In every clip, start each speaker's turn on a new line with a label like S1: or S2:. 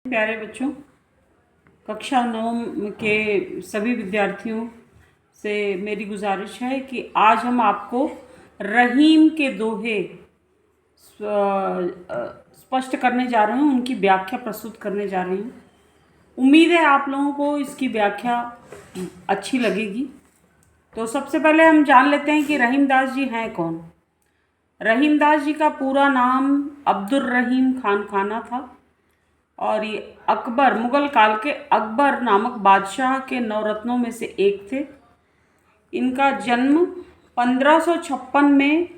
S1: प्यारे बच्चों, कक्षा 9 के सभी विद्यार्थियों से मेरी गुजारिश है कि आज हम आपको रहीम के दोहे स्पष्ट करने जा रहे हैं, उनकी व्याख्या प्रस्तुत करने जा रहे हैं। उम्मीद है आप लोगों को इसकी व्याख्या अच्छी लगेगी। तो सबसे पहले हम जान लेते हैं कि रहीमदास जी हैं कौन। रहीमदास जी का पूरा नाम अब्दुल रहीम खान खाना था और ये अकबर, मुग़ल काल के अकबर नामक बादशाह के नवरत्नों में से एक थे। इनका जन्म 1556 में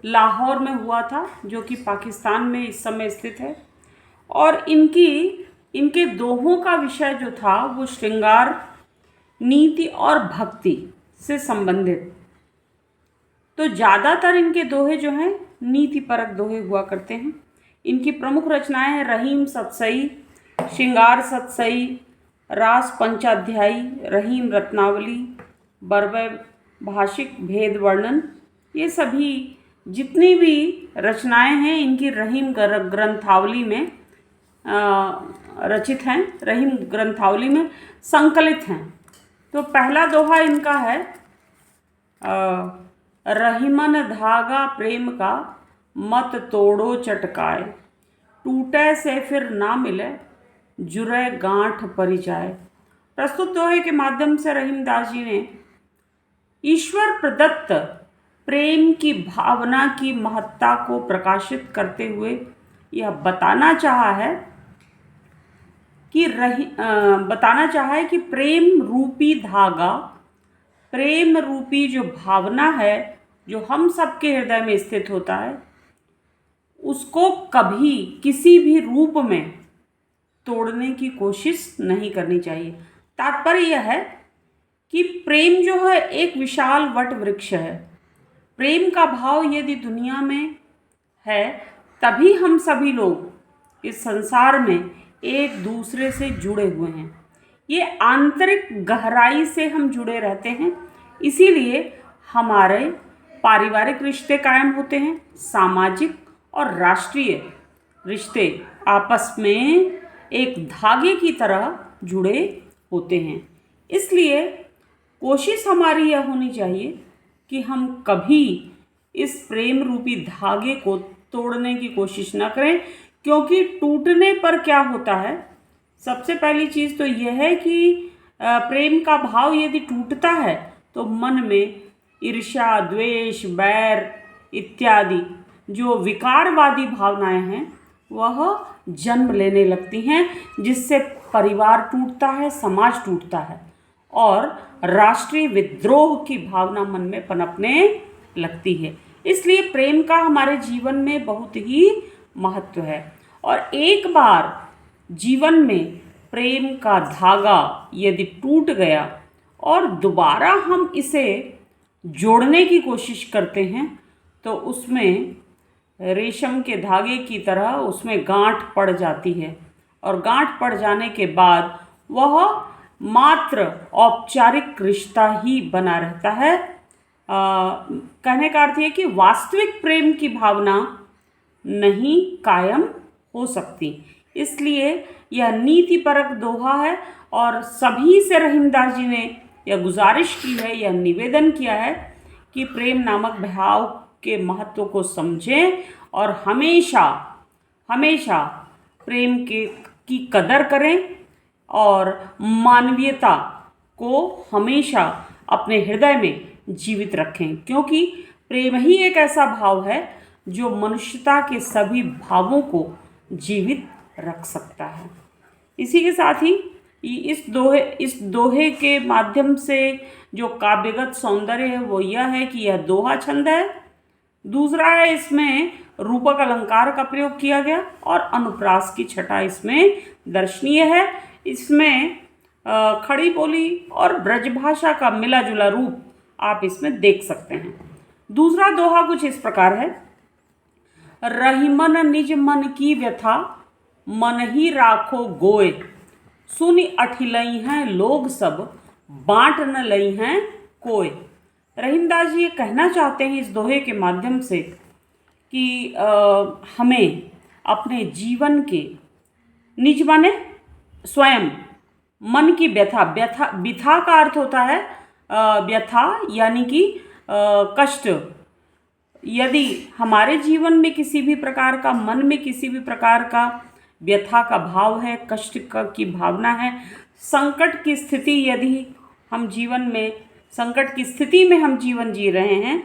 S1: लाहौर में हुआ था, जो कि पाकिस्तान में इस समय स्थित है। और इनके दोहों का विषय जो था वो श्रृंगार, नीति और भक्ति से संबंधित। तो ज़्यादातर इनके दोहे जो हैं नीति परक दोहे हुआ करते हैं। इनकी प्रमुख रचनाएं हैं रहीम सतसई, श्रृंगार सतसई, रास पंचाध्यायी, रहीम रत्नावली, बरवै भाषिक भेद वर्णन। ये सभी जितनी भी रचनाएं हैं इनकी रहीम ग्रंथावली में रचित हैं, रहीम ग्रंथावली में संकलित हैं। तो पहला दोहा इनका है, रहीमन धागा प्रेम का मत तोड़ो चटकाए, टूटे से फिर ना मिले जुरे गांठ परी जाए। प्रस्तुत दोहे के माध्यम से रहीमदास जी ने ईश्वर प्रदत्त प्रेम की भावना की महत्ता को प्रकाशित करते हुए यह बताना चाहा है कि प्रेम रूपी धागा, प्रेम रूपी जो भावना है जो हम सबके हृदय में स्थित होता है, उसको कभी किसी भी रूप में तोड़ने की कोशिश नहीं करनी चाहिए। तात्पर्य यह है कि प्रेम जो है एक विशाल वट वृक्ष है। प्रेम का भाव यदि दुनिया में है तभी हम सभी लोग इस संसार में एक दूसरे से जुड़े हुए हैं। ये आंतरिक गहराई से हम जुड़े रहते हैं, इसीलिए हमारे पारिवारिक रिश्ते कायम होते हैं, सामाजिक और राष्ट्रीय रिश्ते आपस में एक धागे की तरह जुड़े होते हैं। इसलिए कोशिश हमारी यह होनी चाहिए कि हम कभी इस प्रेम रूपी धागे को तोड़ने की कोशिश न करें, क्योंकि टूटने पर क्या होता है, सबसे पहली चीज़ तो यह है कि प्रेम का भाव यदि टूटता है तो मन में ईर्ष्या, द्वेष, बैर इत्यादि जो विकारवादी भावनाएं हैं वह जन्म लेने लगती हैं, जिससे परिवार टूटता है, समाज टूटता है और राष्ट्रीय विद्रोह की भावना मन में पनपने लगती है। इसलिए प्रेम का हमारे जीवन में बहुत ही महत्व है। और एक बार जीवन में प्रेम का धागा यदि टूट गया और दोबारा हम इसे जोड़ने की कोशिश करते हैं तो उसमें रेशम के धागे की तरह उसमें गांठ पड़ जाती है, और गांठ पड़ जाने के बाद वह मात्र औपचारिक रिश्ता ही बना रहता है। कहने का अर्थ है कि वास्तविक प्रेम की भावना नहीं कायम हो सकती। इसलिए यह नीतिपरक दोहा है और सभी से रहीमदास जी ने यह गुजारिश की है, यह निवेदन किया है कि प्रेम नामक भाव के महत्व को समझें और हमेशा हमेशा प्रेम की कदर करें और मानवीयता को हमेशा अपने हृदय में जीवित रखें, क्योंकि प्रेम ही एक ऐसा भाव है जो मनुष्यता के सभी भावों को जीवित रख सकता है। इसी के साथ ही इस दोहे के माध्यम से जो काव्यगत सौंदर्य है वो यह है कि यह दोहा छंद है। दूसरा है, इसमें रूपक अलंकार का प्रयोग किया गया और अनुप्रास की छटा इसमें दर्शनीय है। इसमें खड़ी बोली और ब्रजभाषा का मिला जुला रूप आप इसमें देख सकते हैं। दूसरा दोहा कुछ इस प्रकार है, रहीमन निज मन की व्यथा मन ही राखो गोय, सुनि अठिलई हैं लोग सब बांट न लई हैं कोय। रहीमदास जी ये कहना चाहते हैं इस दोहे के माध्यम से कि हमें अपने जीवन के निज माने स्वयं मन की व्यथा, व्यथा का अर्थ होता है व्यथा यानी कि कष्ट। यदि हमारे जीवन में किसी भी प्रकार का, मन में किसी भी प्रकार का व्यथा का भाव है, कष्ट की भावना है, संकट की स्थिति, यदि हम जीवन में संकट की स्थिति में हम जीवन जी रहे हैं,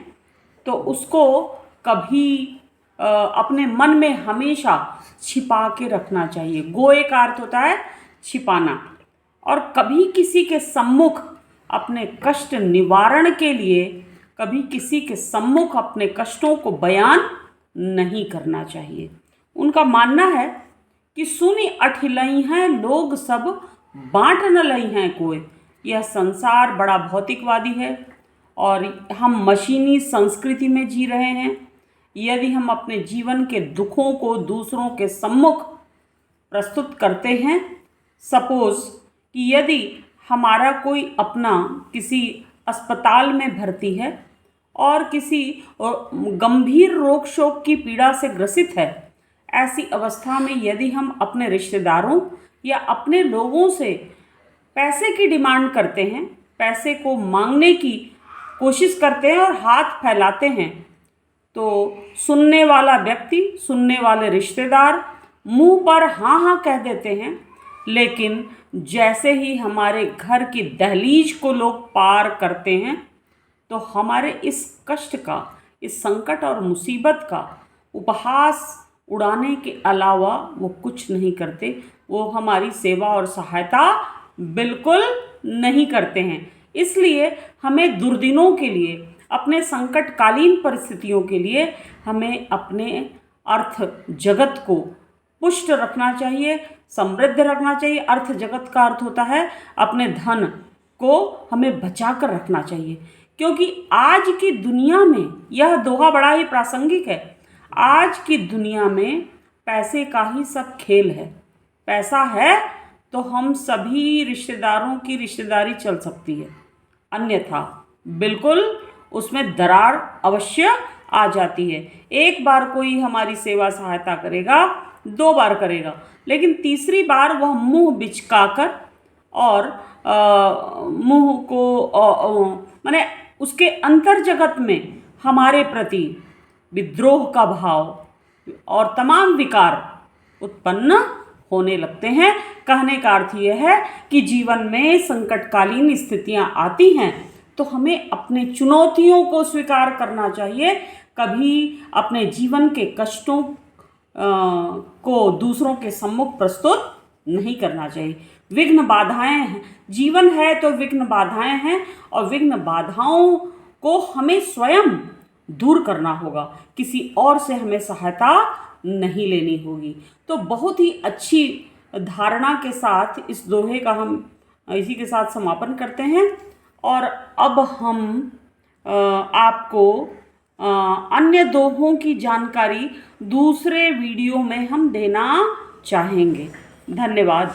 S1: तो उसको कभी अपने मन में हमेशा छिपा के रखना चाहिए। गोए का अर्थ होता है छिपाना। और कभी किसी के सम्मुख अपने कष्ट निवारण के लिए, कभी किसी के सम्मुख अपने कष्टों को बयान नहीं करना चाहिए। उनका मानना है कि सुनी अठिलई हैं लोग सब, बाँट न लई हैं कोई। यह संसार बड़ा भौतिकवादी है और हम मशीनी संस्कृति में जी रहे हैं। यदि हम अपने जीवन के दुखों को दूसरों के सम्मुख प्रस्तुत करते हैं, सपोज कि यदि हमारा कोई अपना किसी अस्पताल में भर्ती है और किसी गंभीर रोग शोक की पीड़ा से ग्रसित है, ऐसी अवस्था में यदि हम अपने रिश्तेदारों या अपने लोगों से पैसे की डिमांड करते हैं, पैसे को मांगने की कोशिश करते हैं और हाथ फैलाते हैं, तो सुनने वाला व्यक्ति, सुनने वाले रिश्तेदार मुंह पर हाँ हाँ कह देते हैं, लेकिन जैसे ही हमारे घर की दहलीज को लोग पार करते हैं, तो हमारे इस कष्ट का, इस संकट और मुसीबत का उपहास उड़ाने के अलावा वो कुछ नहीं करते। वो हमारी सेवा और सहायता बिल्कुल नहीं करते हैं। इसलिए हमें दुर्दिनों के लिए, अपने संकटकालीन परिस्थितियों के लिए हमें अपने अर्थ जगत को पुष्ट रखना चाहिए, समृद्ध रखना चाहिए। अर्थ जगत का अर्थ होता है अपने धन को हमें बचा कर रखना चाहिए, क्योंकि आज की दुनिया में यह दोहा बड़ा ही प्रासंगिक है। आज की दुनिया में पैसे का ही सब खेल है। पैसा है तो हम सभी रिश्तेदारों की रिश्तेदारी चल सकती है, अन्यथा बिल्कुल उसमें दरार अवश्य आ जाती है। एक बार कोई हमारी सेवा सहायता करेगा, 2 बार करेगा, लेकिन तीसरी बार वह मुंह बिचकाकर और मुंह को माने उसके अंतर जगत में हमारे प्रति विद्रोह का भाव और तमाम विकार उत्पन्न होने लगते हैं। कहने का अर्थ यह है कि जीवन में संकटकालीन स्थितियां आती हैं तो हमें अपने चुनौतियों को स्वीकार करना चाहिए। कभी अपने जीवन के कष्टों को दूसरों के सम्मुख प्रस्तुत नहीं करना चाहिए। विघ्न बाधाएं हैं, जीवन है तो विघ्न बाधाएं हैं, और विघ्न बाधाओं को हमें स्वयं दूर करना होगा, किसी और से हमें सहायता नहीं लेनी होगी। तो बहुत ही अच्छी धारणा के साथ इस दोहे का हम इसी के साथ समापन करते हैं। और अब हम आपको अन्य दोहों की जानकारी दूसरे वीडियो में हम देना चाहेंगे। धन्यवाद।